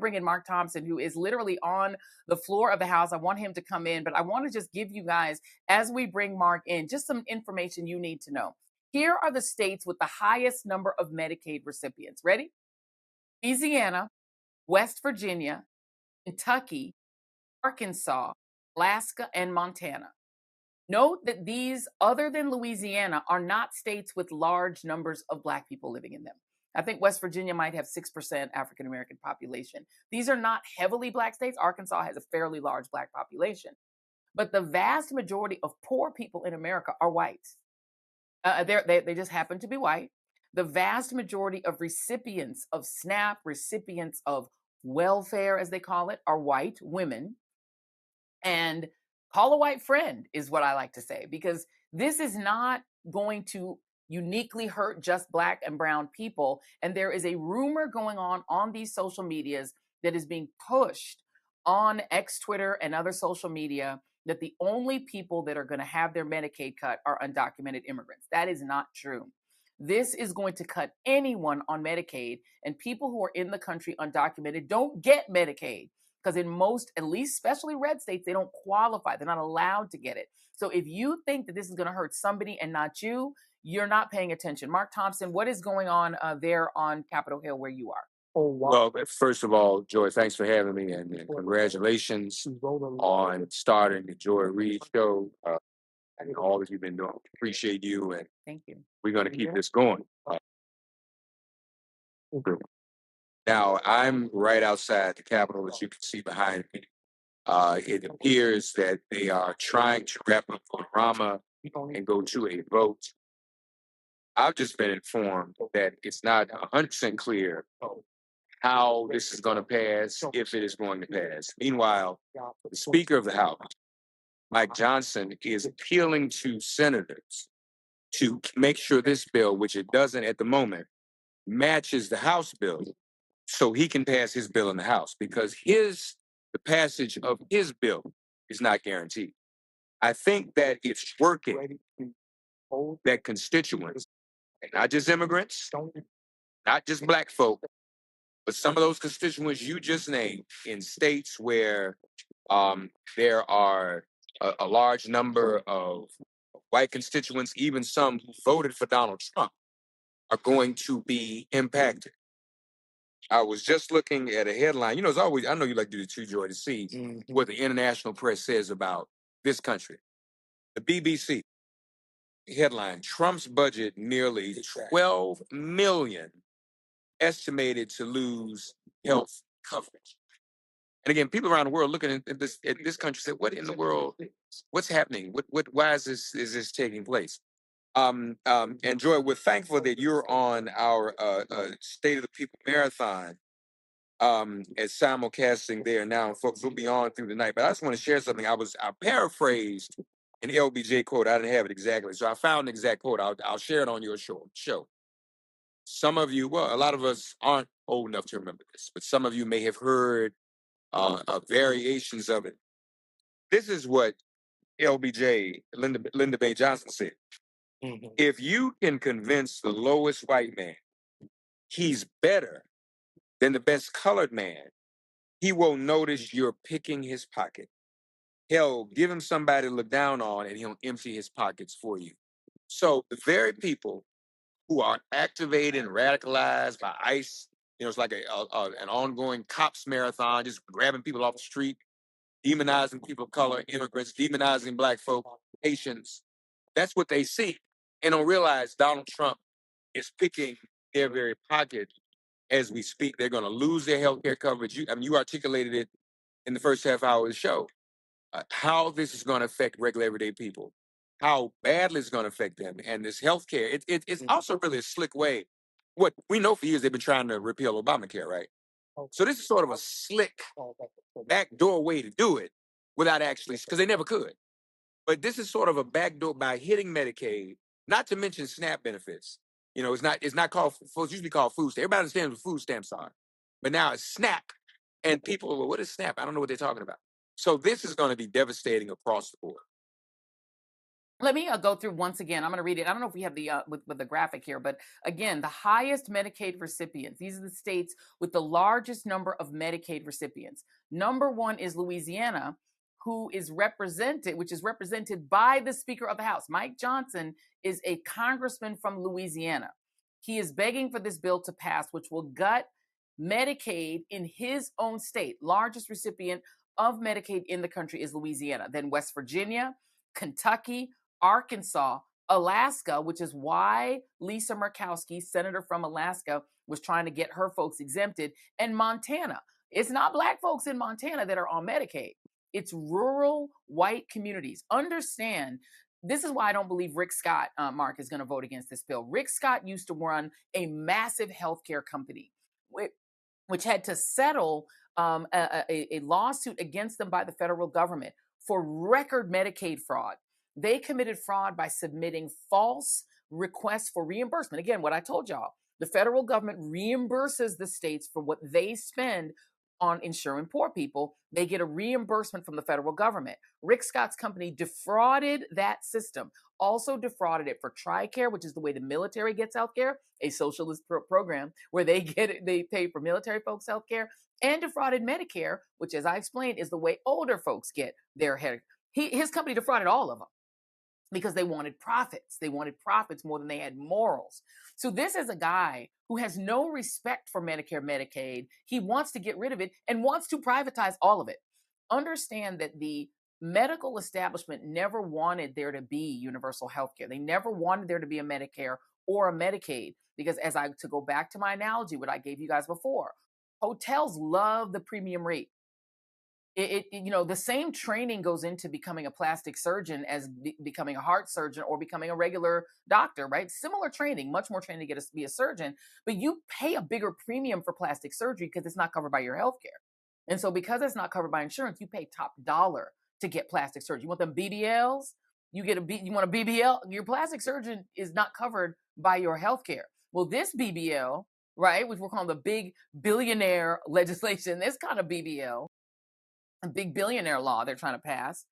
bring in Mark Thompson, who is literally on the floor of the House. I want him to come in, but I want to just give you guys, as we bring Mark in, just some information you need to know. Here are the states with the highest number of Medicaid recipients. Ready? Louisiana, West Virginia, Kentucky, Arkansas, Alaska, and Montana. Note that these, other than Louisiana, are not states with large numbers of Black people living in them. I think West Virginia might have 6% African American population. These are not heavily Black states. Arkansas has a fairly large Black population. But the vast majority of poor people in America are white. They just happen to be white. The vast majority of recipients of SNAP, recipients of welfare, as they call it, are white women. And call a white friend is what I like to say, because this is not going to uniquely hurt just Black and brown people. And there is a rumor going on these social medias that is being pushed on X, Twitter, and other social media, that the only people that are going to have their Medicaid cut are undocumented immigrants. That is not true. This is going to cut anyone on Medicaid, and people who are in the country undocumented don't get Medicaid, because in most, at least especially red states, they don't qualify. They're not allowed to get it. So if you think that this is going to hurt somebody and not you, you're not paying attention. Mark Thompson, what is going on there on Capitol Hill where you are? Well, first of all, Joy, thanks for having me, and congratulations on starting the Joy Reid Show. And all that you've been doing. Appreciate you, and Thank you. we're going to keep this going. Now, I'm right outside the Capitol, as you can see behind me. It appears that they are trying to wrap up on Rama and go to a vote. I've just been informed that it's not 100% clear how this is going to pass, if it is going to pass. Meanwhile, the Speaker of the House, Mike Johnson, is appealing to senators to make sure this bill, which it doesn't at the moment, matches the House bill, so he can pass his bill in the House, because the passage of his bill is not guaranteed. I think that it's working, that constituents, and not just immigrants, not just Black folk, but some of those constituents you just named in states where there are a large number of white constituents, even some who voted for Donald Trump, are going to be impacted. I was just looking at a headline. You know, it's always, I know you like to do the too, Joy, to see what the international press says about this country. The BBC headline: Trump's budget nearly 12 million estimated to lose health coverage. And again, people around the world looking at this country say, what in the world? What's happening? Why is this taking place? And Joy, we're thankful that you're on our State of the People marathon as simulcasting there now. Folks will be on through the night. But I just want to share something. I paraphrased an LBJ quote. I didn't have it exactly, so I found an exact quote. I'll share it on your show. Some of you, well, a lot of us aren't old enough to remember this, but some of you may have heard variations of it. This is what LBJ, Lyndon B. Johnson, said. If you can convince the lowest white man he's better than the best colored man, he will notice you're picking his pocket. Hell, give him somebody to look down on and he'll empty his pockets for you. So the very people who are activated and radicalized by ICE, you know, it's like an ongoing cops marathon, just grabbing people off the street, demonizing people of color, immigrants, demonizing Black folk, Haitians. That's what they see. And don't realize Donald Trump is picking their very pocket as we speak. They're going to lose their health care coverage. You articulated it in the first half hour of the show, how this is going to affect regular everyday people, how badly it's going to affect them. And this health care, it's also really a slick way. What we know for years, they've been trying to repeal Obamacare, right? So this is sort of a slick backdoor way to do it without actually, because they never could. But this is sort of a backdoor by hitting Medicaid, not to mention SNAP benefits. You know, it's not called, it's usually called food stamps. Everybody understands what food stamps are. But now it's SNAP. And people, well, what is SNAP? I don't know what they're talking about. So this is going to be devastating across the board. Let me go through once again. I'm going to read it. I don't know if we have the with the graphic here, but again, the highest Medicaid recipients. These are the states with the largest number of Medicaid recipients. Number one is Louisiana, who is represented, which is represented by the Speaker of the House. Mike Johnson is a congressman from Louisiana. He is begging for this bill to pass, which will gut Medicaid in his own state. Largest recipient of Medicaid in the country is Louisiana. Then West Virginia, Kentucky, Arkansas, Alaska, which is why Lisa Murkowski, senator from Alaska, was trying to get her folks exempted, and Montana. It's not Black folks in Montana that are on Medicaid. It's rural white communities. Understand, this is why I don't believe Rick Scott, Mark, is going to vote against this bill. Rick Scott used to run a massive healthcare company, which had to settle a lawsuit against them by the federal government for record Medicaid fraud. They committed fraud by submitting false requests for reimbursement. Again, what I told y'all, the federal government reimburses the states for what they spend on insuring poor people. They get a reimbursement from the federal government. Rick Scott's company defrauded that system, also defrauded it for TRICARE, which is the way the military gets healthcare, a socialist program where they pay for military folks healthcare, and defrauded Medicare, which, as I explained, is the way older folks get their health. His company defrauded all of them because they wanted profits. They wanted profits more than they had morals. So this is a guy who has no respect for Medicare, Medicaid. He wants to get rid of it and wants to privatize all of it. Understand that the medical establishment never wanted there to be universal health care. They never wanted there to be a Medicare or a Medicaid because, to go back to my analogy, what I gave you guys before, hotels love the premium rate. The same training goes into becoming a plastic surgeon as becoming a heart surgeon or becoming a regular doctor, right? Similar training, much more training to get to be a surgeon, but you pay a bigger premium for plastic surgery because it's not covered by your health care. And so because it's not covered by insurance, you pay top dollar to get plastic surgery. You want them BBLs? You want a BBL? Your plastic surgeon is not covered by your health care. Well, this BBL, right, which we're calling the big billionaire legislation, this kind of BBL, a big billionaire law they're trying to pass,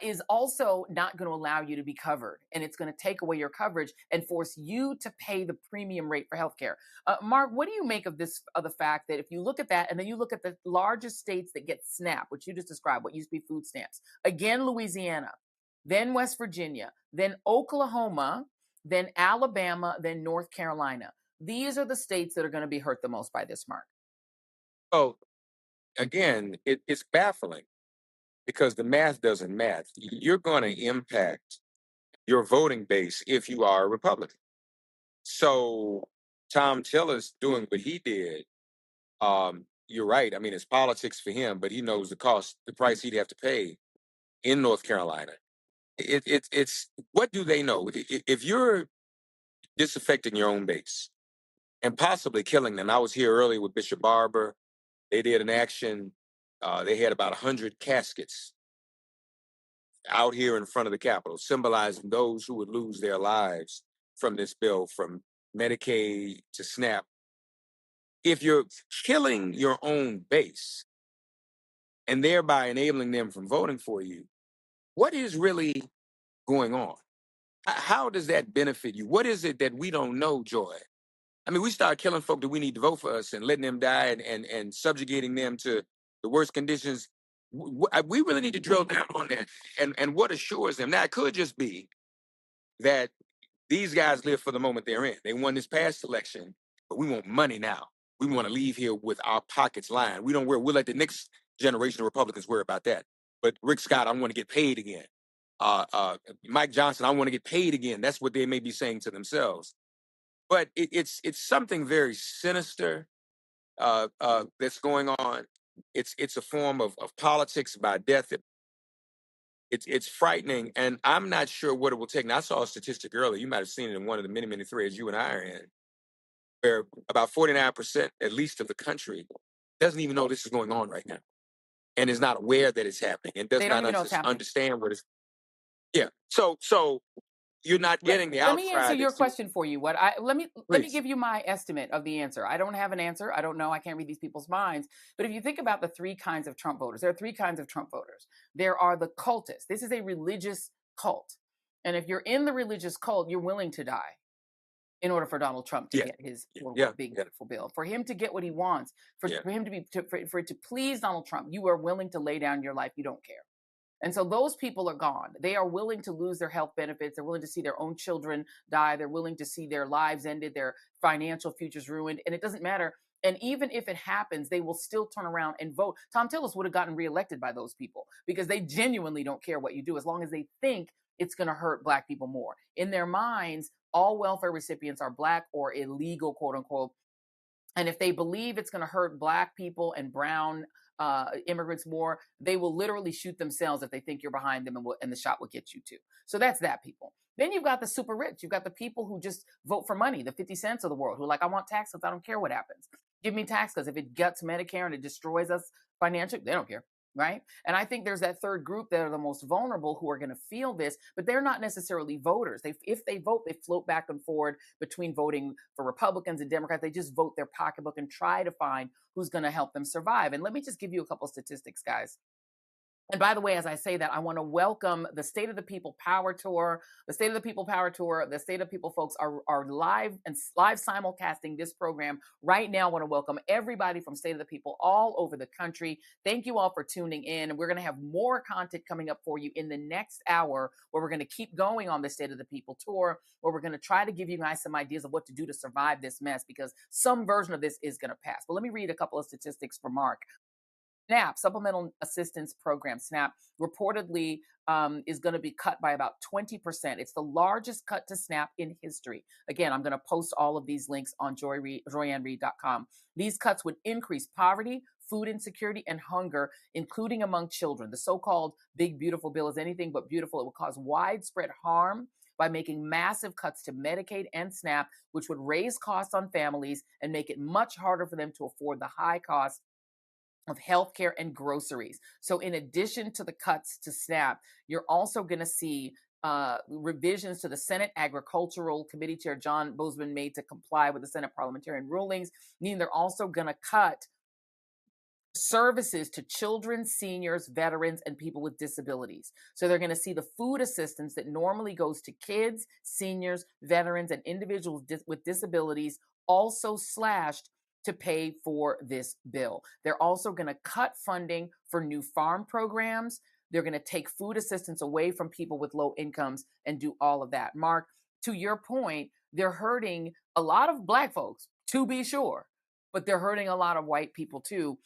is also not going to allow you to be covered. And it's going to take away your coverage and force you to pay the premium rate for healthcare. Mark, what do you make of the fact that if you look at that and then you look at the largest states that get SNAP, which you just described, what used to be food stamps, again, Louisiana, then West Virginia, then Oklahoma, then Alabama, then North Carolina. These are the states that are going to be hurt the most by this, Mark. So again, it's baffling because the math doesn't math. You're going to impact your voting base if you are a Republican. So Tom Tillis doing what he did, you're right. I mean, it's politics for him, but he knows the price he'd have to pay in North Carolina. It's what do they know? If you're disaffecting your own base and possibly killing them. I was here earlier with Bishop Barber. They did an action. They had about 100 caskets out here in front of the Capitol, symbolizing those who would lose their lives from this bill, from Medicaid to SNAP. If you're killing your own base and thereby enabling them from voting for you, what is really going on? How does that benefit you? What is it that we don't know, Joy? I mean, we start killing folk that we need to vote for us and letting them die and subjugating them to the worst conditions. We really need to drill down on that and what assures them. Now, it could just be that these guys live for the moment they're in. They won this past election, but we want money now. We want to leave here with our pockets lined. We'll let the next generation of Republicans worry about that. But Rick Scott, I want to get paid again. Mike Johnson, I want to get paid again. That's what they may be saying to themselves. But it's something very sinister that's going on. It's a form of politics by death. It's frightening, and I'm not sure what it will take. Now, I saw a statistic earlier. You might have seen it in one of the many, many threads you and I are in, where about 49%, at least, of the country doesn't even know this is going on right now, and is not aware that it's happening, and does They don't not even know it's happening. understand what it's. Yeah. So you're not getting the Let me outcry. answer your question for you. Let me Please. give you my estimate of the answer. I don't have an answer. I don't know. I can't read these people's minds. But if you think about the three kinds of Trump voters, there are three kinds of Trump voters. There are the cultists. This is a religious cult. And if you're in the religious cult, you're willing to die in order for Donald Trump to Yeah. get his quote Yeah. unquote big Yeah. beautiful bill, for him to get what he wants, Yeah. for him to be for it to please Donald Trump. You are willing to lay down your life. You don't care. And so those people are gone. They are willing to lose their health benefits. They're willing to see their own children die. They're willing to see their lives ended, their financial futures ruined. And it doesn't matter. And even if it happens, they will still turn around and vote. Tom Tillis would have gotten reelected by those people because they genuinely don't care what you do as long as they think it's going to hurt Black people more. In their minds, all welfare recipients are Black or illegal, quote unquote. And if they believe it's going to hurt Black people and brown immigrants more, they will literally shoot themselves if they think you're behind them, and the shot will get you too. So that's that, people. Then you've got the super rich. You've got the people who just vote for money, the 50 cents of the world, who are like, I want tax cuts. I don't care what happens. Give me tax cuts. If it guts Medicare and it destroys us financially, they don't care. Right. And I think there's that third group that are the most vulnerable who are going to feel this, but they're not necessarily voters. If they vote, they float back and forward between voting for Republicans and Democrats. They just vote their pocketbook and try to find who's going to help them survive. And let me just give you a couple of statistics, guys. And by the way, as I say that, I want to welcome the State of the People Power Tour. The State of the People Power Tour, the State of People folks are live and live simulcasting this program right now. I want to welcome everybody from State of the People all over the country. Thank you all for tuning in. And we're going to have more content coming up for you in the next hour, where we're going to keep going on the State of the People Tour, where we're going to try to give you guys some ideas of what to do to survive this mess, because some version of this is going to pass. But let me read a couple of statistics for Mark. SNAP, Supplemental Assistance Program, SNAP, reportedly is going to be cut by about 20%. It's the largest cut to SNAP in history. Again, I'm going to post all of these links on joyanreid.com. These cuts would increase poverty, food insecurity, and hunger, including among children. The so-called Big Beautiful Bill is anything but beautiful. It will cause widespread harm by making massive cuts to Medicaid and SNAP, which would raise costs on families and make it much harder for them to afford the high cost of healthcare and groceries. So in addition to the cuts to SNAP, you're also going to see revisions to the Senate Agricultural Committee Chair John Boozman made to comply with the Senate parliamentarian rulings, meaning they're also going to cut services to children, seniors, veterans, and people with disabilities. So they're going to see the food assistance that normally goes to kids, seniors, veterans, and individuals with disabilities also slashed to pay for this bill. They're also going to cut funding for new farm programs. They're going to take food assistance away from people with low incomes and do all of that. Mark, to your point, they're hurting a lot of Black folks, to be sure, but they're hurting a lot of white people too.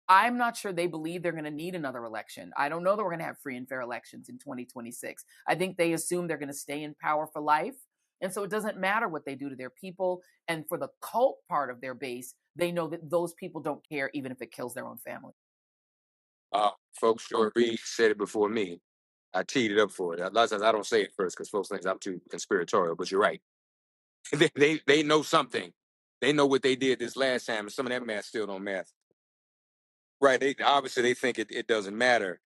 I'm not sure they believe they're going to need another election. I don't know that we're going to have free and fair elections in 2026. I think they assume they're going to stay in power for life. And so it doesn't matter what they do to their people. And for the cult part of their base, they know that those people don't care, even if it kills their own family. Folks, Joy Reid said it before me. I teed it up for it. A lot of times I don't say it first because folks think I'm too conspiratorial, but you're right. They know something. They know what they did this last time, and some of that math still don't math. Right. They obviously they think it doesn't matter.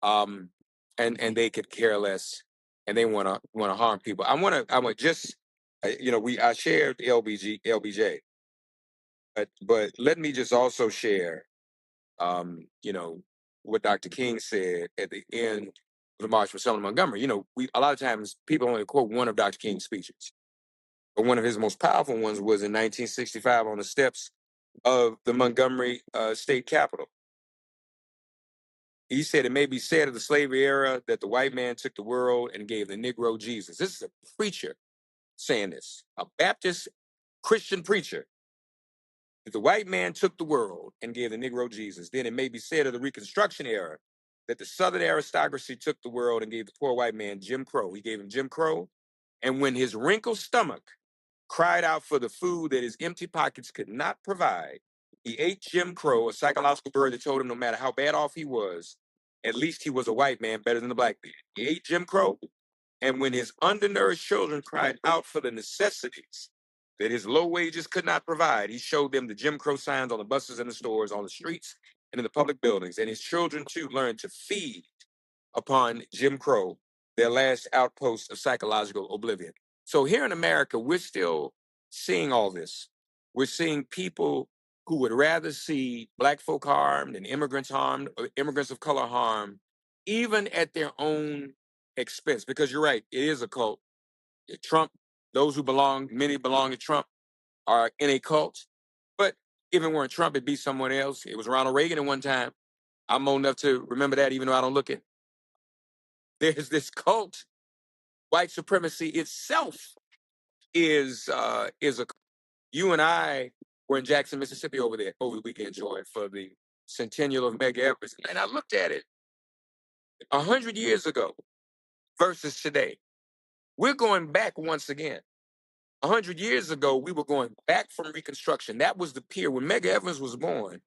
Um and they could care less, and they wanna harm people. I want just I shared LBJ, but let me just also share what Dr. King said at the end of the March for Selma Montgomery. We a lot of times people only quote one of Dr. King's speeches, but one of his most powerful ones was in 1965 on the steps of the Montgomery state capitol. He said, it may be said of the slavery era that the white man took the world and gave the Negro Jesus. This is a preacher saying this, a Baptist Christian preacher. If the white man took the world and gave the Negro Jesus, then it may be said of the Reconstruction era that the Southern aristocracy took the world and gave the poor white man Jim Crow. He gave him Jim Crow. And when his wrinkled stomach cried out for the food that his empty pockets could not provide, he ate Jim Crow, a psychological bird that told him no matter how bad off he was, at least he was a white man better than the black man. He ate Jim Crow. And when his undernourished children cried out for the necessities that his low wages could not provide, he showed them the Jim Crow signs on the buses and the stores, on the streets and in the public buildings. And his children, too, learned to feed upon Jim Crow, their last outpost of psychological oblivion. So here in America, we're still seeing all this. We're seeing people who would rather see black folk harmed and immigrants harmed, or immigrants of color harmed, even at their own expense, because you're right, it is a cult. Trump, those who belong, many belong to Trump, are in a cult. But even weren't Trump, it'd be someone else. It was Ronald Reagan at one time. I'm old enough to remember that, even though I don't look it. There's this cult. White supremacy itself is a. You and I were in Jackson, Mississippi over there over the weekend, Joy, for the centennial of Mega Everest, and I looked at it 100 years ago versus today. We're going back once again. 100 years ago, we were going back from Reconstruction. That was the period when Mega Evans was born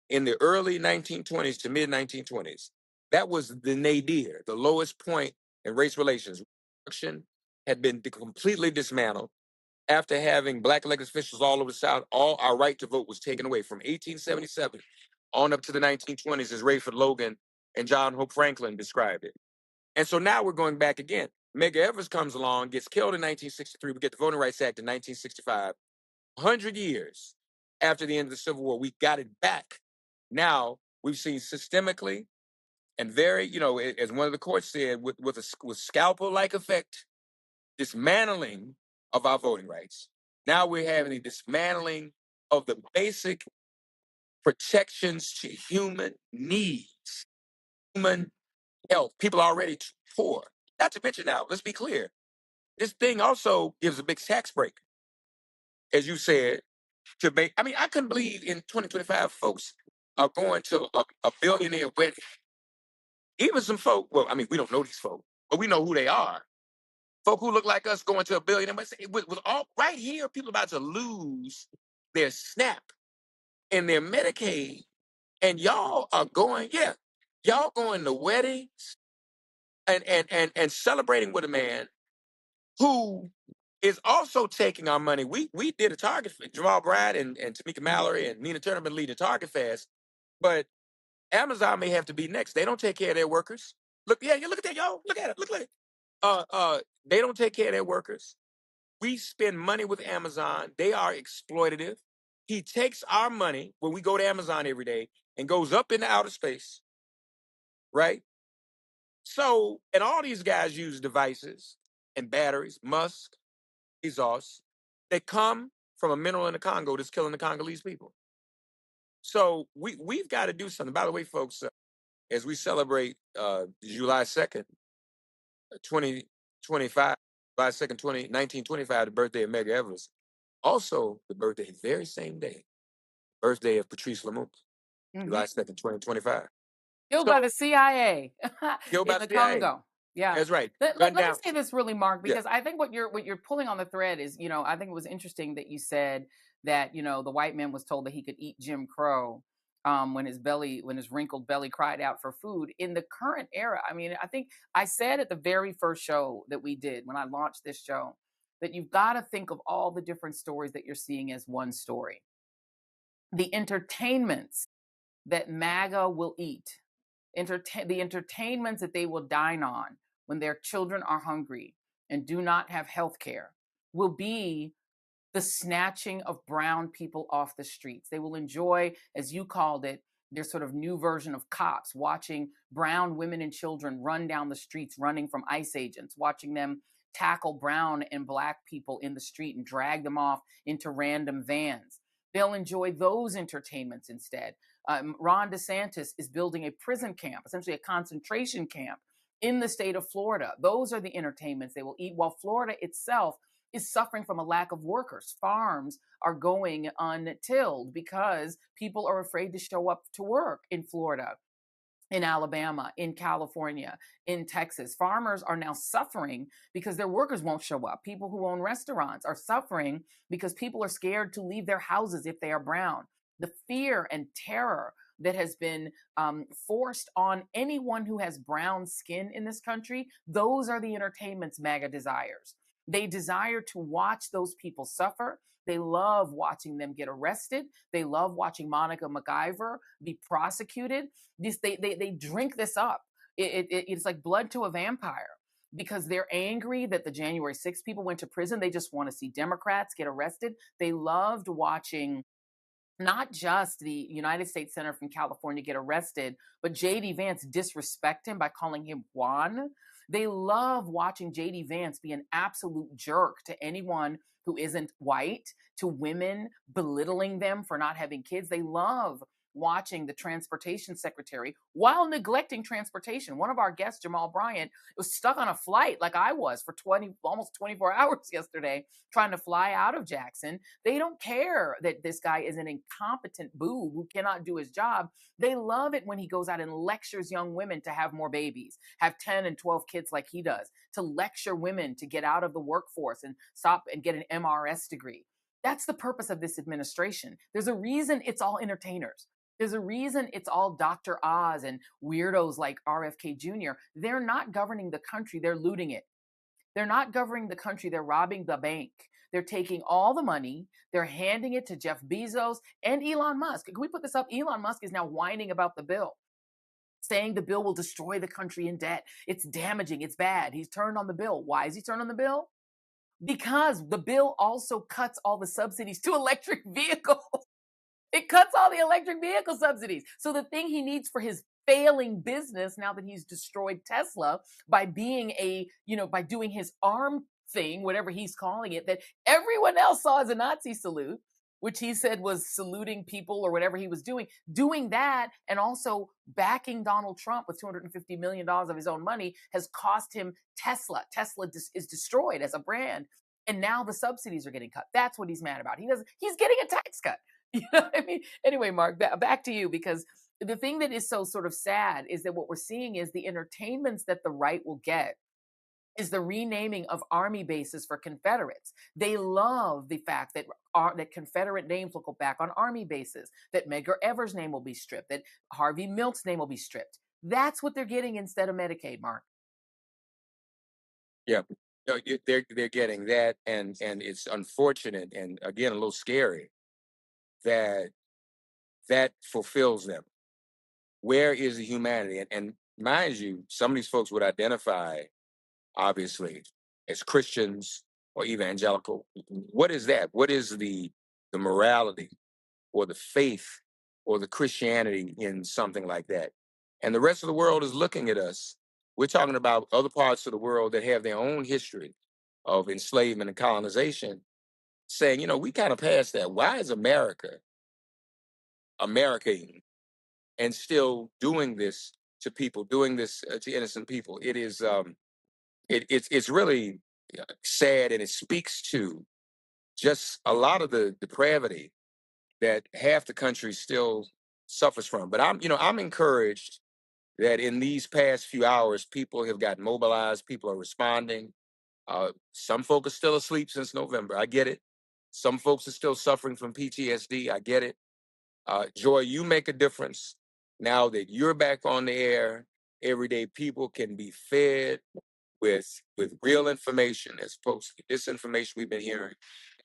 in the early 1920s to mid 1920s. That was the nadir, the lowest point in race relations. Reconstruction had been completely dismantled. After having black elected officials all over the South, all our right to vote was taken away from 1877 on up to the 1920s, as Rayford Logan and John Hope Franklin described it. And so now we're going back again. Medgar Evers comes along, gets killed in 1963. We get the Voting Rights Act in 1965. 100 years after the end of the Civil War, we got it back. Now we've seen systemically and very, as one of the courts said, with scalpel-like effect, dismantling of our voting rights. Now we're having a dismantling of the basic protections to human needs, human health. People are already too poor. Not to mention now, let's be clear, this thing also gives a big tax break, as you said, to make. I mean, I couldn't believe in 2025 folks are going to a billionaire wedding. Even some folk, well, I mean, we don't know these folk, but we know who they are. Folk who look like us going to a billionaire with all right here, people about to lose their SNAP and their Medicaid, and y'all are going, y'all going to weddings and celebrating with a man who is also taking our money. We did a Target, Jamal Bryant and Tamika Mallory and Nina Turner been leading a Target Fest, but Amazon may have to be next. They don't take care of their workers. Look, you look at that, y'all. Look at it. Look at it. They don't take care of their workers. We spend money with Amazon. They are exploitative. He takes our money when we go to Amazon every day and goes up into outer space, right? So, and all these guys use devices and batteries, Musk, Bezos, that come from a mineral in the Congo that's killing the Congolese people. So we've got to do something. By the way, folks, as we celebrate July 2nd, 2025, July 2nd, 1925, the birthday of Medgar Evers, also the birthday, very same day, birthday of Patrice Lumumba, July 2nd, 2025. Killed by the CIA Killed in by the the CIA. Congo. Yeah. That's right. Let me Down. say this really, Mark, Yeah. because I think what you're pulling on the thread is, I think it was interesting that you said that, the white man was told that he could eat Jim Crow when his wrinkled belly cried out for food. In the current era, I mean, I think I said at the very first show that we did when I launched this show that you've got to think of all the different stories that you're seeing as one story. The entertainments that MAGA will eat, the entertainments that they will dine on when their children are hungry and do not have health care will be the snatching of brown people off the streets. They will enjoy, as you called it, their sort of new version of cops, watching brown women and children run down the streets, running from ICE agents, watching them tackle brown and black people in the street and drag them off into random vans. They'll enjoy those entertainments instead. Ron DeSantis is building a prison camp, essentially a concentration camp in the state of Florida. Those are the entertainments they will eat, while Florida itself is suffering from a lack of workers. Farms are going untilled because people are afraid to show up to work in Florida, in Alabama, in California, in Texas. Farmers are now suffering because their workers won't show up. People who own restaurants are suffering because people are scared to leave their houses if they are brown. The fear and terror that has been forced on anyone who has brown skin in this country, those are the entertainments MAGA desires. They desire to watch those people suffer. They love watching them get arrested. They love watching Monica MacGyver be prosecuted. They drink this up. It's like blood to a vampire because they're angry that the January 6th people went to prison. They just want to see Democrats get arrested. They loved watching not just the United States Senator from California get arrested, but JD Vance disrespect him by calling him Juan. They love watching JD Vance be an absolute jerk to anyone who isn't white, to women, belittling them for not having kids. They love watching the transportation secretary while neglecting transportation. One of our guests, Jamal Bryant, was stuck on a flight like I was for almost 24 hours yesterday trying to fly out of Jackson. They don't care that this guy is an incompetent boob who cannot do his job. They love it when he goes out and lectures young women to have more babies, have 10 and 12 kids like he does, to lecture women to get out of the workforce and stop and get an MRS degree. That's the purpose of this administration. There's a reason it's all entertainers. There's a reason it's all Dr. Oz and weirdos like RFK Jr. They're not governing the country, they're looting it. They're not governing the country, they're robbing the bank. They're taking all the money, they're handing it to Jeff Bezos and Elon Musk. Can we put this up? Elon Musk is now whining about the bill, saying the bill will destroy the country in debt. It's damaging, it's bad. He's turned on the bill. Why is he turned on the bill? Because the bill also cuts all the subsidies to electric vehicles. It cuts all the electric vehicle subsidies. So the thing he needs for his failing business, now that he's destroyed Tesla by being by doing his arm thing, whatever he's calling it, that everyone else saw as a Nazi salute, which he said was saluting people or whatever he was doing that, and also backing Donald Trump with $250 million of his own money has cost him Tesla. Tesla is destroyed as a brand. And now the subsidies are getting cut. That's what he's mad about. He's getting a tax cut. You know what I mean? Anyway, Mark, back to you, because the thing that is so sort of sad is that what we're seeing is the entertainments that the right will get is the renaming of army bases for Confederates. They love the fact that that Confederate names will go back on army bases, that Medgar Evers' name will be stripped, that Harvey Milk's name will be stripped. That's what they're getting instead of Medicaid, Mark. Yeah, no, they're getting that, and it's unfortunate, and again a little scary that that fulfills them. Where is the humanity? And mind you, some of these folks would identify obviously as Christians or evangelical. What is that? What is the morality or the faith or the Christianity in something like that? And the rest of the world is looking at us. We're talking about other parts of the world that have their own history of enslavement and colonization, saying, we kind of passed that. Why is Americaing and still doing this to people, doing this to innocent people? It is it's really sad, and it speaks to just a lot of the depravity that half the country still suffers from. But I'm encouraged that in these past few hours, people have gotten mobilized. People are responding. Some folks are still asleep since November. I get it. Some folks are still suffering from PTSD. I get it. Joy, you make a difference now that you're back on the air. Everyday people can be fed with real information as opposed to disinformation we've been hearing.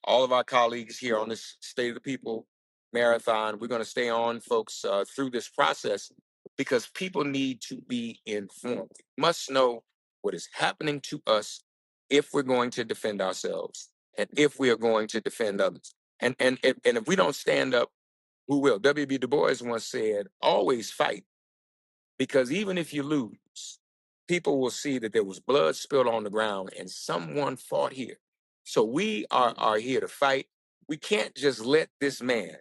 All of our colleagues here on this State of the People marathon, we're going to stay on, folks, through this process because people need to be informed. We must know what is happening to us if we're going to defend ourselves and if we are going to defend others. And if we don't stand up, who will? W.B. Du Bois once said, always fight, because even if you lose, people will see that there was blood spilled on the ground and someone fought here. So we are here to fight. We can't just let this man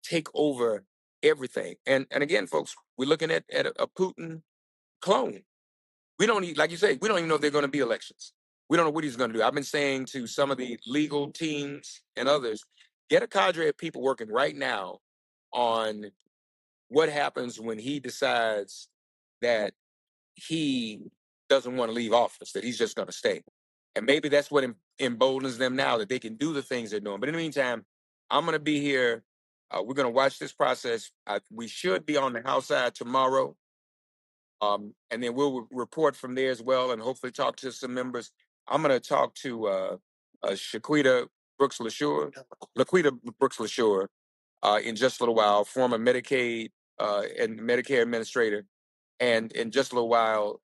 take over everything. And again, folks, we're looking at a Putin clone. We don't like you say, we don't even know if they're going to be elections. We don't know what he's going to do. I've been saying to some of the legal teams and others, get a cadre of people working right now on what happens when he decides that he doesn't want to leave office, that he's just going to stay. And maybe that's what emboldens them now, that they can do the things they're doing. But in the meantime, I'm going to be here. We're going to watch this process. We should be on the House side tomorrow. And then we'll report from there as well and hopefully talk to some members. I'm going to talk to Shaquita Brooks LaSure, Laquita Brooks LaSure, in just a little while, former Medicaid and Medicare administrator, and in just a little while,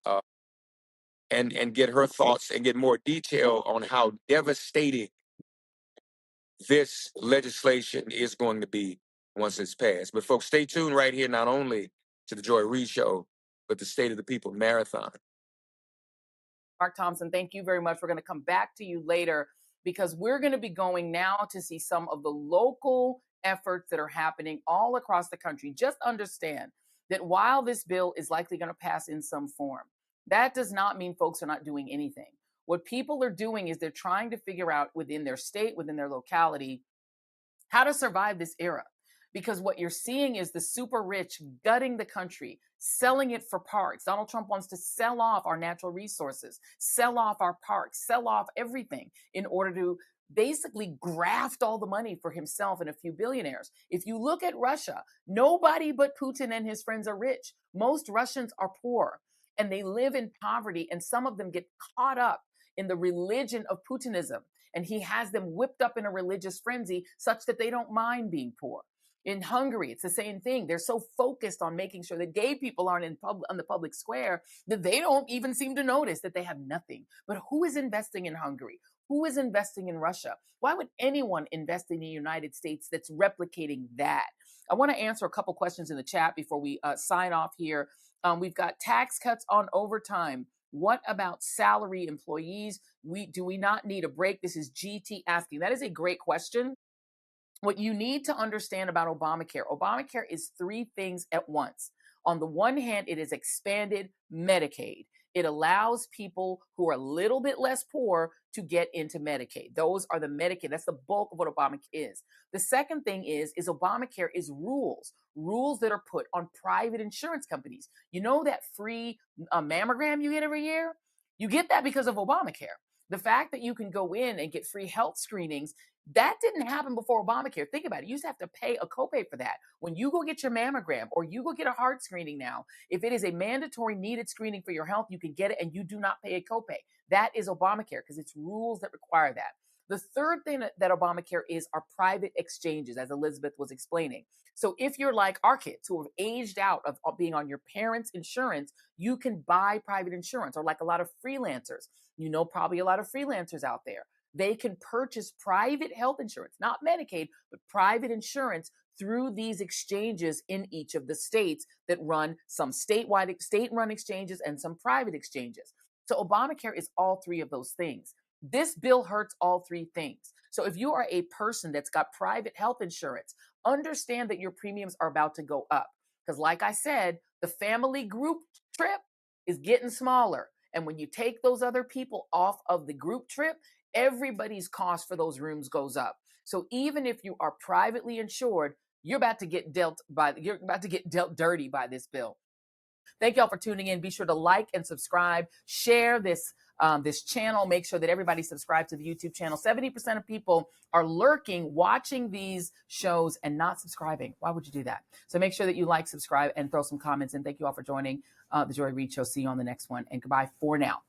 and get her thoughts and get more detail on how devastating this legislation is going to be once it's passed. But folks, stay tuned right here, not only to the Joy Reid Show, but the State of the People Marathon. Mark Thompson, thank you very much. We're going to come back to you later because we're going to be going now to see some of the local efforts that are happening all across the country. Just understand that while this bill is likely going to pass in some form, that does not mean folks are not doing anything. What people are doing is they're trying to figure out within their state, within their locality, how to survive this era. Because what you're seeing is the super rich gutting the country, selling it for parks. Donald Trump wants to sell off our natural resources, sell off our parks, sell off everything in order to basically graft all the money for himself and a few billionaires. If you look at Russia, nobody but Putin and his friends are rich. Most Russians are poor and they live in poverty, and some of them get caught up in the religion of Putinism. And he has them whipped up in a religious frenzy such that they don't mind being poor. In Hungary, it's the same thing. They're so focused on making sure that gay people aren't on the public square that they don't even seem to notice that they have nothing. But who is investing in Hungary? Who is investing in Russia? Why would anyone invest in the United States that's replicating that? I want to answer a couple questions in the chat before we sign off here. We've got tax cuts on overtime. What about salary employees? Do we not need a break? This is GT asking. That is a great question. What you need to understand about Obamacare is three things at once. On the one hand, it is expanded Medicaid. It allows people who are a little bit less poor to get into Medicaid. Those are the Medicaid. That's the bulk of what Obamacare is. The second thing is Obamacare is rules that are put on private insurance companies. You know that free mammogram you get every year? You get that because of Obamacare. The fact that you can go in and get free health screenings, that didn't happen before Obamacare. Think about it. You used to have to pay a copay for that. When you go get your mammogram or you go get a heart screening now, if it is a mandatory needed screening for your health, you can get it and you do not pay a copay. That is Obamacare because it's rules that require that. The third thing that Obamacare is are private exchanges, as Elizabeth was explaining. So if you're like our kids who have aged out of being on your parents' insurance, you can buy private insurance, or like a lot of freelancers. You know, probably a lot of freelancers out there. They can purchase private health insurance, not Medicaid, but private insurance through these exchanges in each of the states that run some state-run exchanges and some private exchanges. So Obamacare is all three of those things. This bill hurts all three things. So if you are a person that's got private health insurance, understand that your premiums are about to go up. Because like I said, the family group trip is getting smaller. And when you take those other people off of the group trip, everybody's cost for those rooms goes up. So even if you are privately insured, you're about to get dealt dirty by this bill. Thank y'all for tuning in. Be sure to like and subscribe, share this channel. Make sure that everybody subscribes to the YouTube channel. 70% of people are lurking, watching these shows and not subscribing. Why would you do that? So make sure that you like, subscribe, and throw some comments in. Thank you all for joining the Joy Reid Show. See you on the next one, and goodbye for now.